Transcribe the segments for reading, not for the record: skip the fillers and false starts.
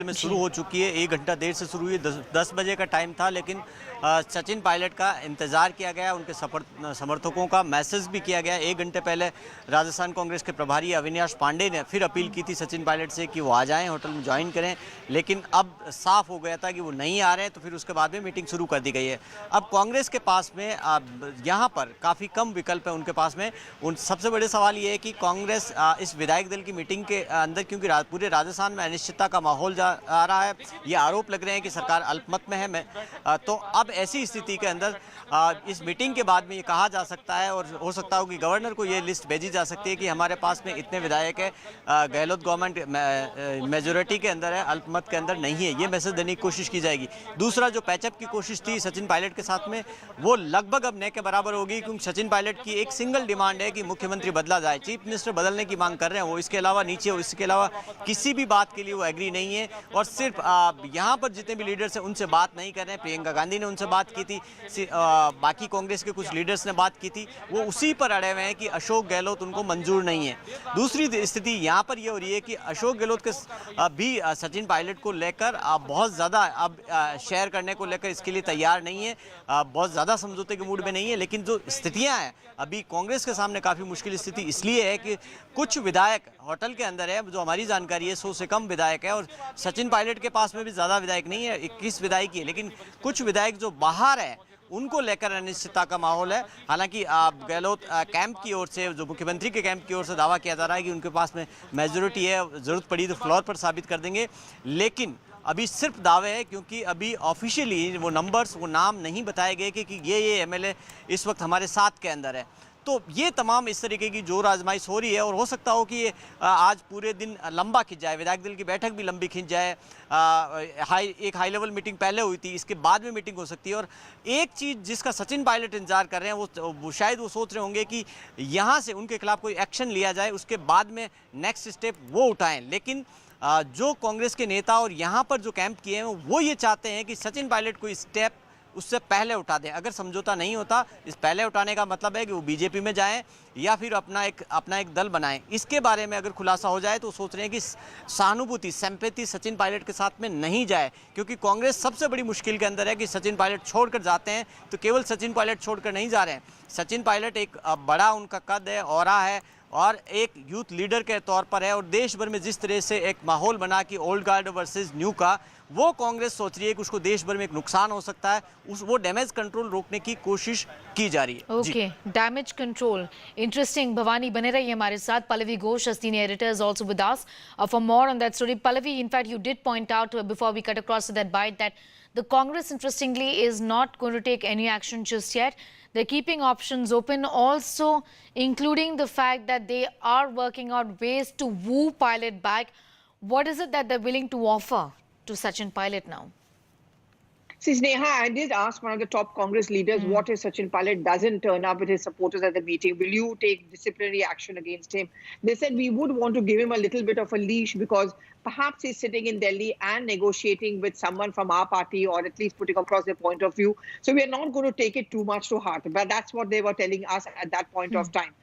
में शुरू हो चुकी है। 1 घंटा देर से शुरू हुई। 10 बजे का टाइम था, लेकिन सचिन पायलट का इंतज़ार किया गया। उनके समर्थकों का मैसेज भी किया गया। 1 घंटे पहले राजस्थान कांग्रेस के प्रभारी अविनाश पांडे ने फिर अपील की थी सचिन पायलट से कि वो आ जाएं, होटल में ज्वाइन करें, लेकिन अब साफ हो गया था कि वो नहीं आ रहे हैं। तो फिर उसके बाद में मीटिंग शुरू कर दी गई है। अब कांग्रेस के पास में यहाँ पर काफ़ी कम विकल्प है उनके पास में। उन सबसे बड़े सवाल ये है कि कांग्रेस इस विधायक दल की मीटिंग के अंदर, क्योंकि पूरे राजस्थान में अनिश्चितता का माहौल आ रहा है, ये आरोप लग रहे हैं कि सरकार अल्पमत में है। तो अब ऐसी स्थिति के अंदर इस मीटिंग के बाद में ये कहा जा सकता है, और हो सकता हो कि गवर्नर को ये लिस्ट भेजी जा सकती है कि हमारे पास में इतने विधायक है, गहलोत गवर्नमेंट मेजोरिटी के अंदर है, अल्पमत के अंदर नहीं है। ये मैसेज देने की कोशिश की जाएगी। दूसरा, जो पैचअप की कोशिश थी सचिन पायलट के साथ में, वो लगभग अब न के बराबर होगी, क्योंकि सचिन पायलट की एक सिंगल डिमांड है कि मुख्यमंत्री बदला जाए। चीफ मिनिस्टर बदलने की मांग कर रहे हैं वो, इसके अलावा नीचे इसके अलावा किसी भी बात के लिए वो एग्री नहीं है। और सिर्फ यहाँ पर जितने भी लीडर्स हैं उनसे बात नहीं कर रहे हैं। प्रियंका गांधी ने उनसे बात की थी, बाकी कांग्रेस के कुछ लीडर्स ने बात की थी, वो उसी पर अड़े हुए हैं कि अशोक गहलोत उनको मंजूर नहीं है। दूसरी स्थिति यहाँ पर ये हो रही है कि अशोक गहलोत के भी सचिन पायलट को लेकर बहुत ज़्यादा अब शेयर करने को लेकर इसके लिए तैयार नहीं है, बहुत ज़्यादा समझौते के मूड में नहीं है। लेकिन जो स्थितियाँ हैं अभी कांग्रेस के सामने, काफ़ी मुश्किल स्थिति इसलिए है कि कुछ विधायक होटल के अंदर है, जो हमारी जानकारी है 100 से कम विधायक है, और सचिन पायलट के पास में भी ज़्यादा विधायक नहीं है, 21 विधायक ही है। लेकिन कुछ विधायक जो बाहर है उनको लेकर अनिश्चितता का माहौल है। हालांकि गहलोत कैंप की ओर से, जो मुख्यमंत्री के कैंप की ओर से दावा किया जा रहा है कि उनके पास में मेजोरिटी है, ज़रूरत पड़ी तो फ्लोर पर साबित कर देंगे। लेकिन अभी सिर्फ दावे हैं, क्योंकि अभी ऑफिशियली वो नंबर्स, वो नाम नहीं बताए गए कि ये एमएलए इस वक्त हमारे साथ के अंदर है। तो ये तमाम इस तरीके की जोर आजमाइश हो रही है, और हो सकता हो कि ये आज पूरे दिन लंबा खिंच जाए, विधायक दल की बैठक भी लंबी खिंच जाए। एक हाई लेवल मीटिंग पहले हुई थी, इसके बाद में मीटिंग हो सकती है। और एक चीज़ जिसका सचिन पायलट इंतजार कर रहे हैं, वो शायद वो सोच रहे होंगे कि यहाँ से उनके खिलाफ कोई एक्शन लिया जाए, उसके बाद में नेक्स्ट स्टेप वो उठाएं। लेकिन जो कांग्रेस के नेता और यहाँ पर जो कैंप किए हैं, वो ये चाहते हैं कि सचिन पायलट कोई स्टेप उससे पहले उठा दें। अगर समझौता नहीं होता, इस पहले उठाने का मतलब है कि वो बीजेपी में जाएं या फिर अपना एक दल बनाएं। इसके बारे में अगर खुलासा हो जाए तो सोच रहे हैं कि सहानुभूति, सिंपैथी सचिन पायलट के साथ में नहीं जाए, क्योंकि कांग्रेस सबसे बड़ी मुश्किल के अंदर है कि सचिन पायलट छोड़कर जाते हैं तो केवल सचिन पायलट छोड़कर नहीं जा रहे हैं। सचिन पायलट एक बड़ा उनका कद है, ऑरा है, और एक यूथ लीडर के तौर पर है। और देश भर में जिस तरह से एक माहौल बना कि ओल्ड गार्ड वर्सेस न्यू का, वो कांग्रेस सोच रही है कि उसको देश भर में एक नुकसान हो सकता है, वो डैमेज कंट्रोल रोकने की कोशिश की जा रही है। Okay, damage control, interesting. Bhavani बने रही हमारे साथ। Pallavi Ghosh, senior editor, is also with us for more on that story. Pallavi, in fact, you did point out before we cut across to that bite that the Congress, interestingly, is not going to take any action just yet. They're keeping options open, also including the fact that they are working out ways to woo Pilot back. What is it that they're willing to offer to Sachin Pilot now? See, Sneha, I did ask one of the top Congress leaders, what if Sachin Pilot doesn't turn up with his supporters at the meeting? Will you take disciplinary action against him? They said we would want to give him a little bit of a leash, because perhaps he's sitting in Delhi and negotiating with someone from our party, or at least putting across their point of view. So we are not going to take it too much to heart. But that's what they were telling us at that point of time.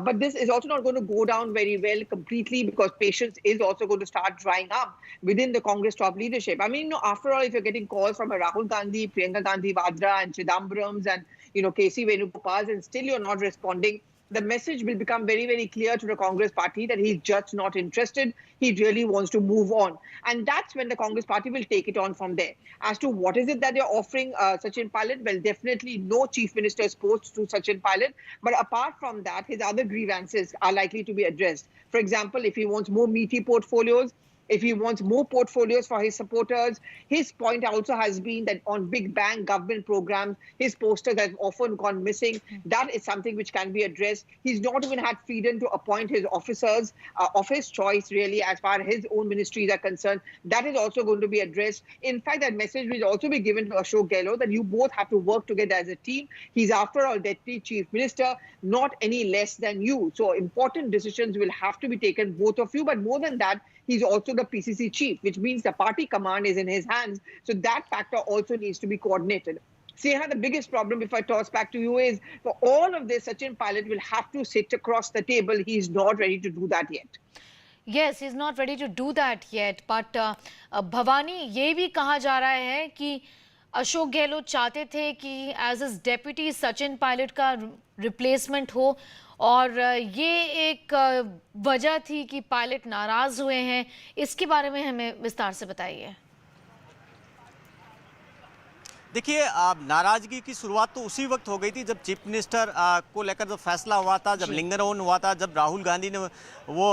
But this is also not going to go down very well completely, because patience is also going to start drying up within the Congress top leadership. I mean, after all, if you're getting calls from Rahul Gandhi, Priyanka Gandhi Vadra, and Chidambarams, and KC Venugopal, and still you're not responding, the message will become very, very clear to the Congress party that he's just not interested. He really wants to move on. And that's when the Congress party will take it on from there. As to what is it that they're offering Sachin Pilot, well, definitely no chief minister's post to Sachin Pilot. But apart from that, his other grievances are likely to be addressed. For example, if he wants more meaty portfolios, if he wants more portfolios for his supporters. His point also has been that on big bang government programs, his posters have often gone missing. That is something which can be addressed. He's not even had freedom to appoint his officers of his choice, really, as far as his own ministries are concerned. That is also going to be addressed. In fact, that message will also be given to Ashok Gehlot that you both have to work together as a team. He's, after all, Deputy Chief Minister, not any less than you. So important decisions will have to be taken, both of you. But more than that, he's also the PCC chief, which means the party command is in his hands. So that factor also needs to be coordinated. Sneha, the biggest problem, if I toss back to you, is for all of this, Sachin Pilot will have to sit across the table. He's not ready to do that yet. Yes, he's not ready to do that yet. But Bhavani, ये भी कहा जा रहा है कि अशोक गहलोत चाहते थे कि as his deputy Sachin Pilot का रिप्लेसमेंट हो, और ये एक वजह थी कि पायलट नाराज हुए हैं। इसके बारे में हमें विस्तार से बताइए। देखिए, नाराजगी की शुरुआत तो उसी वक्त हो गई थी जब चीफ मिनिस्टर को लेकर जब फैसला हुआ था, जब लिंगरोन हुआ था, जब राहुल गांधी ने वो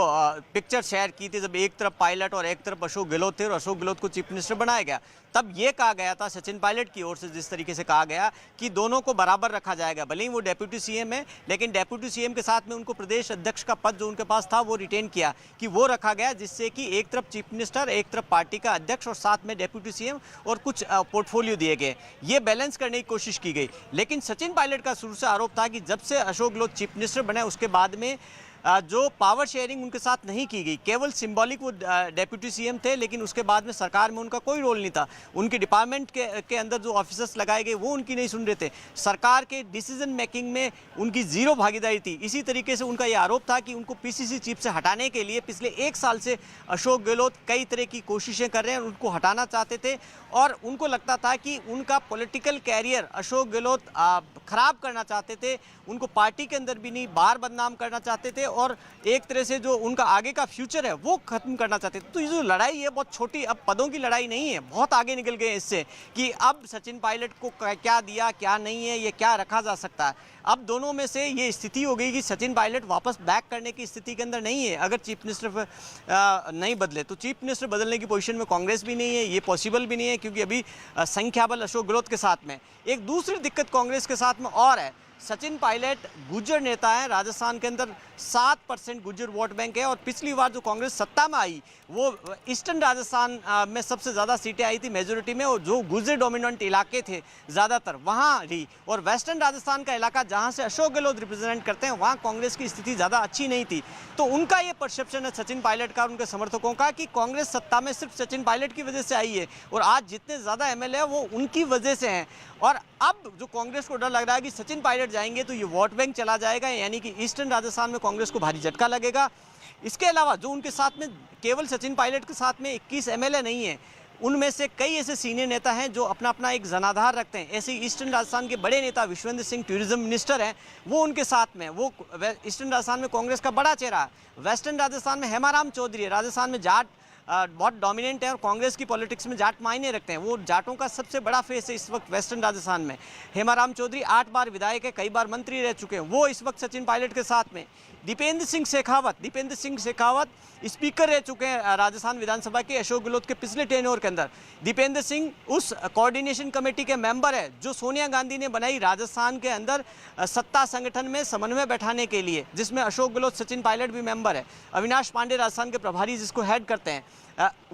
पिक्चर शेयर की थी, जब एक तरफ पायलट और एक तरफ अशोक गहलोत थे और अशोक गहलोत को चीफ मिनिस्टर बनाया गया। तब ये कहा गया था सचिन पायलट की ओर से, जिस तरीके से कहा गया कि दोनों को बराबर रखा जाएगा, भले ही वो डेप्यूटी सीएम है, लेकिन डेप्यूटी सीएम के साथ में उनको प्रदेश अध्यक्ष का पद जो उनके पास था वो रिटेन किया, कि वो रखा गया, जिससे कि एक तरफ चीफ मिनिस्टर, एक तरफ पार्टी का अध्यक्ष और साथ में डेप्यूटी सीएम और कुछ पोर्टफोलियो दिए गए। ये बैलेंस करने की कोशिश की गई। लेकिन सचिन पायलट का शुरू से आरोप था कि जब से अशोक गहलोत चीफ मिनिस्टर बने उसके बाद में जो पावर शेयरिंग उनके साथ नहीं की गई, केवल सिंबॉलिक वो डेप्यूटी सीएम थे, लेकिन उसके बाद में सरकार में उनका कोई रोल नहीं था। उनके डिपार्टमेंट के अंदर जो ऑफिसर्स लगाए गए वो उनकी नहीं सुन रहे थे, सरकार के डिसीजन मेकिंग में उनकी जीरो भागीदारी थी। इसी तरीके से उनका ये आरोप था कि उनको पीसीसी चीफ से हटाने के लिए पिछले 1 साल से अशोक गहलोत कई तरह की कोशिशें कर रहे हैं, उनको हटाना चाहते थे, और उनको लगता था कि उनका पॉलिटिकल कैरियर अशोक गहलोत खराब करना चाहते थे, उनको पार्टी के अंदर भी नहीं, बाहर बदनाम करना चाहते थे, और एक तरह से जो उनका आगे का फ्यूचर है वो खत्म करना चाहते थे। तो ये जो लड़ाई है बहुत छोटी, अब पदों की लड़ाई नहीं है, बहुत आगे निकल गए इससे, कि अब सचिन पायलट को क्या दिया क्या नहीं है, ये क्या रखा जा सकता है। अब दोनों में से ये स्थिति हो गई कि सचिन पायलट वापस बैक करने की स्थिति के अंदर नहीं है। अगर चीफ मिनिस्टर नहीं बदले तो चीफ मिनिस्टर बदलने की पोजीशन में कांग्रेस भी नहीं है, ये पॉसिबल भी नहीं है, क्योंकि अभी संख्या बल अशोक गहलोत के साथ में। एक दूसरी दिक्कत कांग्रेस के साथ में और है, सचिन पायलट गुज्जर नेता है, राजस्थान के अंदर 7% गुज्जर वोट बैंक है, और पिछली बार जो कांग्रेस सत्ता में आई वो ईस्टर्न राजस्थान में सबसे ज़्यादा सीटें आई थी मेजोरिटी में, और जो गुज्जर डोमिनेंट इलाके थे ज़्यादातर वहाँ रही, और वेस्टर्न राजस्थान का इलाका जहाँ से अशोक गहलोत रिप्रेजेंट करते हैं वहाँ कांग्रेस की स्थिति ज़्यादा अच्छी नहीं थी। तो उनका ये परसेप्शन है सचिन पायलट का और उनके समर्थकों का कि कांग्रेस सत्ता में सिर्फ सचिन पायलट की वजह से आई है, और आज जितने ज़्यादा एमएलए हैं वो उनकी वजह से हैं। और अब जो कांग्रेस को डर लग रहा है कि सचिन पायलट जाएंगे तो ये वोट बैंक चला जाएगा, यानी कि ईस्टर्न राजस्थान में कांग्रेस को भारी झटका लगेगा। इसके अलावा जो उनके साथ में केवल सचिन पायलट के साथ में 21 एमएलए नहीं है, उनमें से कई ऐसे सीनियर नेता हैं जो अपना अपना एक जनाधार रखते हैं। ऐसे ईस्टर्न राजस्थान के बड़े नेता विश्वेंद्र सिंह टूरिज्म मिनिस्टर हैं, वो उनके साथ में, वो ईस्टर्न राजस्थान में कांग्रेस का बड़ा चेहरा है। वेस्टर्न राजस्थान में हेमाराम चौधरी है, राजस्थान में जाट बहुत डोमिनेंट है और कांग्रेस की पॉलिटिक्स में जाट मायने रखते हैं, वो जाटों का सबसे बड़ा फेस है इस वक्त वेस्टर्न राजस्थान में। हेमाराम चौधरी 8 बार विधायक है, कई बार मंत्री रह चुके हैं, वो इस वक्त सचिन पायलट के साथ में। दीपेंद्र सिंह शेखावत स्पीकर रह चुके हैं राजस्थान विधानसभा के अशोक गहलोत के पिछले टेन्योर के अंदर। दीपेंद्र सिंह उस कोऑर्डिनेशन कमेटी के मेंबर है जो सोनिया गांधी ने बनाई राजस्थान के अंदर सत्ता संगठन में समन्वय बैठाने के लिए, जिसमें अशोक गहलोत, सचिन पायलट भी मेंबर है। अविनाश पांडे राजस्थान के प्रभारी जिसको हेड करते हैं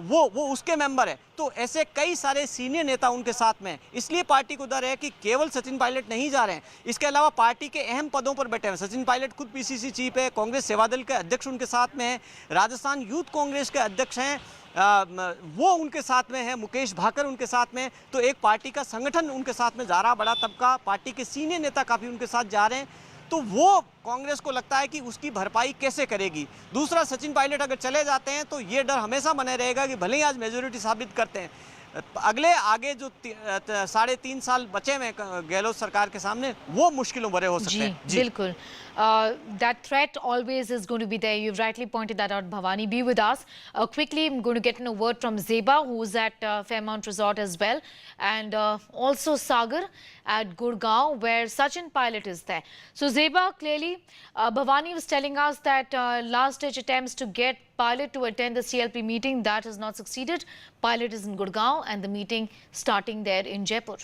वो उसके मेंबर है। तो ऐसे कई सारे सीनियर नेता उनके साथ में, इसलिए पार्टी को डर है कि केवल सचिन पायलट नहीं जा रहे हैं, इसके अलावा पार्टी के अहम पदों पर बैठे हैं। सचिन पायलट खुद पीसीसी चीफ है, कांग्रेस सेवादल के अध्यक्ष उनके साथ में है, राजस्थान यूथ कांग्रेस के अध्यक्ष हैं, वो उनके साथ में है, मुकेश भाकर उनके साथ में। तो एक पार्टी का संगठन उनके साथ में जा रहा, बड़ा तबका, पार्टी के सीनियर नेता काफ़ी उनके साथ जा रहे हैं। तो वो कांग्रेस को लगता है कि उसकी भरपाई कैसे करेगी। दूसरा, सचिन पायलट अगर चले जाते हैं तो ये डर हमेशा बने रहेगा कि भले ही आज मेजोरिटी साबित करते हैं, आगे जो 3.5 साल बचे हुए गहलोत सरकार के सामने वो मुश्किलों भरे हो सकते हैं। जी बिल्कुल, that threat always is going to be there. You've rightly pointed that out. Bhavani, be with us quickly. I'm going to get in a word from Zeba, who's at Fairmont Resort as well, and also Sagar at Gurgaon, where Sachin Pilot is there. So Zeba, clearly Bhavani was telling us that last-ditch attempts to get Pilot to attend the CLP meeting, that has not succeeded. Pilot is in Gurgaon and the meeting starting there in Jaipur.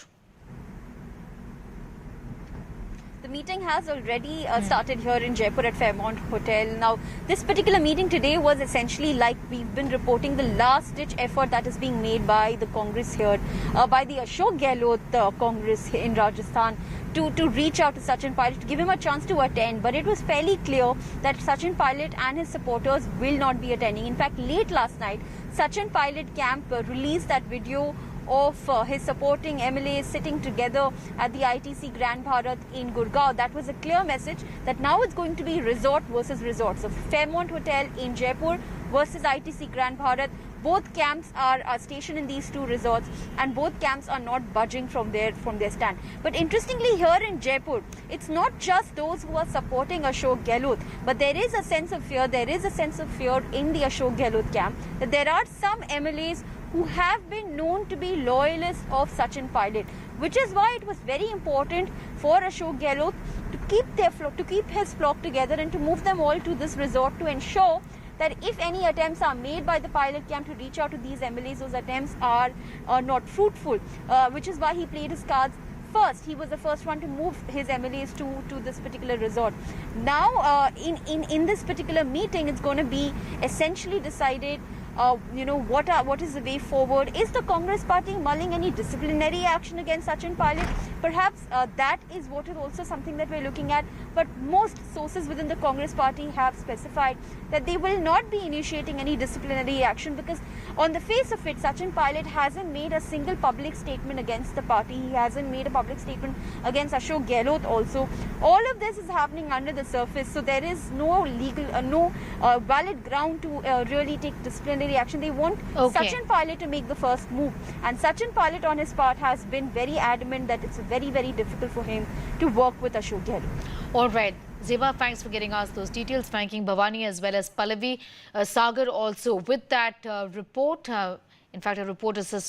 The meeting has already started here in Jaipur at Fairmont Hotel. Now, this particular meeting today was essentially, like we've been reporting, the last-ditch effort that is being made by the Congress here, by the Ashok Gehlot Congress in Rajasthan, to reach out to Sachin Pilot, to give him a chance to attend. But it was fairly clear that Sachin Pilot and his supporters will not be attending. In fact, late last night, Sachin Pilot camp released that video of his supporting MLAs sitting together at the ITC Grand Bharat in Gurgaon. That was a clear message that now it's going to be resort versus resort. So Fairmont Hotel in Jaipur versus ITC Grand Bharat. Both camps are stationed in these two resorts, and both camps are not budging from their stand. But interestingly, here in Jaipur, it's not just those who are supporting Ashok Gehlot, but there is a sense of fear. There is a sense of fear in the Ashok Gehlot camp that there are some MLAs who have been known to be loyalists of Sachin Pilot, which is why it was very important for Ashok Gehlot to keep his flock together and to move them all to this resort to ensure that if any attempts are made by the pilot camp to reach out to these MLAs, those attempts are not fruitful, which is why he played his cards first. He was the first one to move his MLAs to this particular resort. Now, in this particular meeting, it's going to be essentially decided what is the way forward. Is the Congress party mulling any disciplinary action against Sachin Pilot? Perhaps that is what is also something that we're looking at. But most sources within the Congress party have specified that they will not be initiating any disciplinary action because on the face of it, Sachin Pilot hasn't made a single public statement against the party. He hasn't made a public statement against Ashok Gehlot also. All of this is happening under the surface. So there is no valid ground to really take disciplinary action. They want Sachin Pilot to make the first move, and Sachin Pilot on his part has been very adamant that it's very, very difficult for him to work with Ashok Gehlot. All right, Zeba, thanks for getting us those details. Thanking Bhavani as well as Pallavi. Sagar also with that report. In fact, a report is